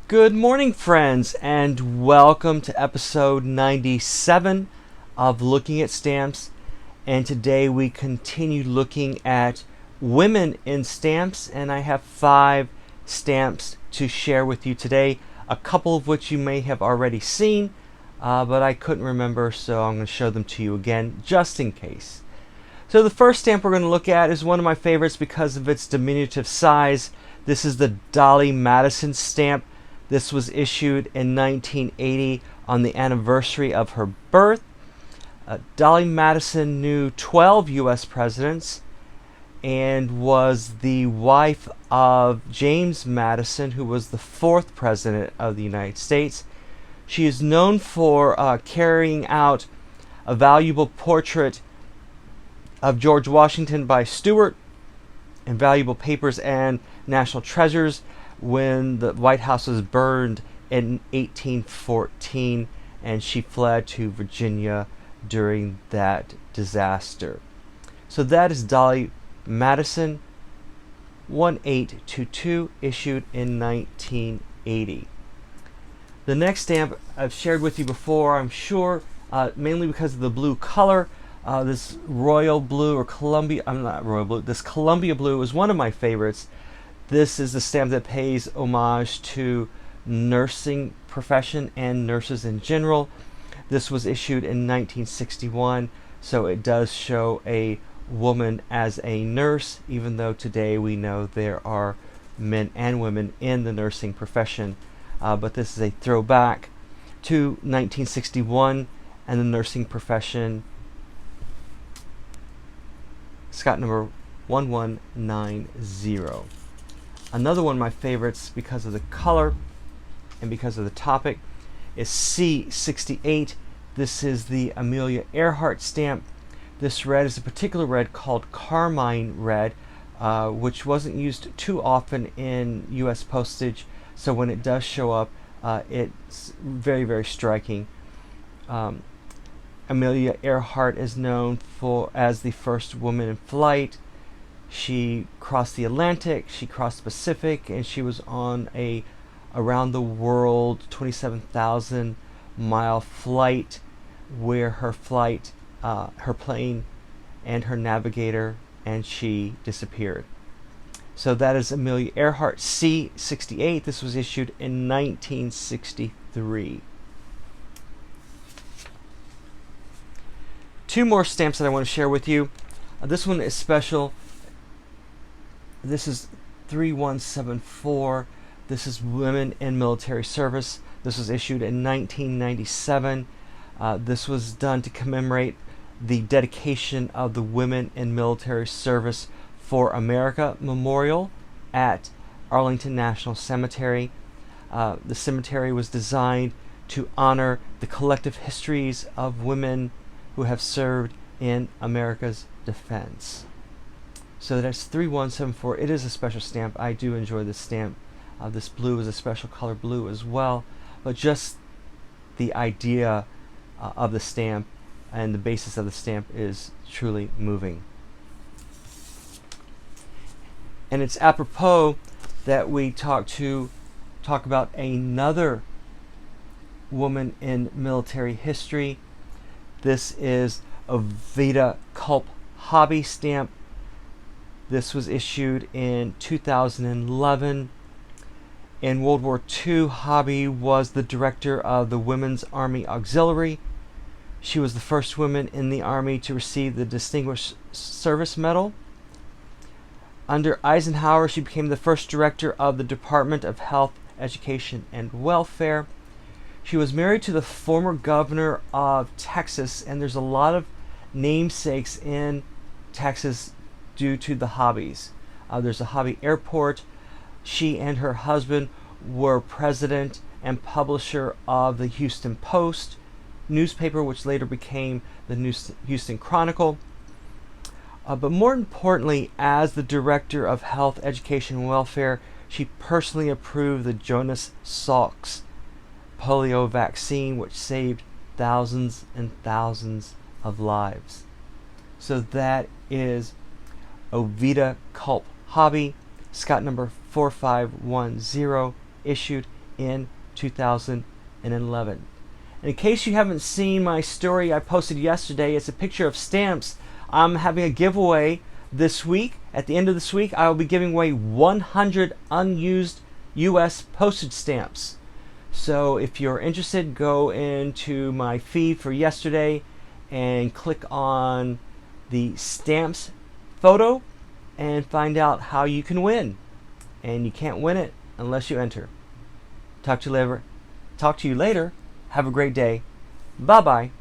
Good morning, friends, and welcome to episode 97 of Looking at Stamps. And today we continue looking at women in stamps, and I have 5 stamps to share with you today, a couple of which you may have already seen, but I couldn't remember, so I'm going to show them to you again just in case. So the first stamp we're going to look at is one of my favorites because of its diminutive size. This is the Dolly Madison stamp. This was issued in 1980 on the anniversary of her birth. Dolly Madison knew 12 U.S. presidents and was the wife of James Madison, who was the 4th president of the United States. She is known for carrying out a valuable portrait of George Washington by Stewart and valuable papers and national treasures when the White House was burned in 1814, and she fled to Virginia during that disaster. So that is Dolly Madison, 1822, issued in 1980. The next stamp I've shared with you before, I'm sure, mainly because of the blue color. This royal blue, or Columbia, I'm not royal blue, this Columbia blue is one of my favorites. This is the stamp that pays homage to nursing profession and nurses in general. This was issued in 1961, so it does show a woman as a nurse, even though today we know there are men and women in the nursing profession. But this is a throwback to 1961 and the nursing profession. Scott number 1190. Another one of my favorites because of the color and because of the topic is C68. This is the Amelia Earhart stamp. This red is a particular red called Carmine red, which wasn't used too often in U.S. postage, so when it does show up, it's very, very striking. Amelia Earhart is known as the first woman in flight. She crossed the Atlantic, she crossed the Pacific, and she was on a around the world 27,000 mile flight where her plane and her navigator, and she disappeared. So that is Amelia Earhart, C68. This was issued in 1963. 2 more stamps that I want to share with you. This one is special. This is 3174. This is Women in Military Service. This was issued in 1997. This was done to commemorate the dedication of the Women in Military Service for America Memorial at Arlington National Cemetery. The cemetery was designed to honor the collective histories of women who have served in America's defense. So that's 3174. It is a special stamp. I do enjoy this stamp. This blue is a special color blue as well, but just the idea of the stamp and the basis of the stamp is truly moving. And it's apropos that we talk about another woman in military history. This is Oveta Culp hobby stamp. This was issued in 2011. In World War II, Hobby was the director of the Women's Army Auxiliary. She was the first woman in the Army to receive the Distinguished Service Medal. Under Eisenhower, she became the first director of the Department of Health, Education, and Welfare. She was married to the former governor of Texas, and there's a lot of namesakes in Texas due to the Hobbies. There's a Hobby Airport. She and her husband were president and publisher of the Houston Post newspaper, which later became the Houston Chronicle. But more importantly, as the director of Health, Education, and Welfare, she personally approved the Jonas Salk's polio vaccine, which saved thousands and thousands of lives. So that is Oveta Culp Hobby, Scott number 4510, issued in 2011. And in case you haven't seen my story I posted yesterday, it's a picture of stamps. I'm having a giveaway this week. At the end of this week, I will be giving away 100 unused U.S. postage stamps. So if you're interested, go into my feed for yesterday and click on the stamps photo and find out how you can win. And you can't win it unless you enter. Talk to you later. Have a great day. Bye-bye.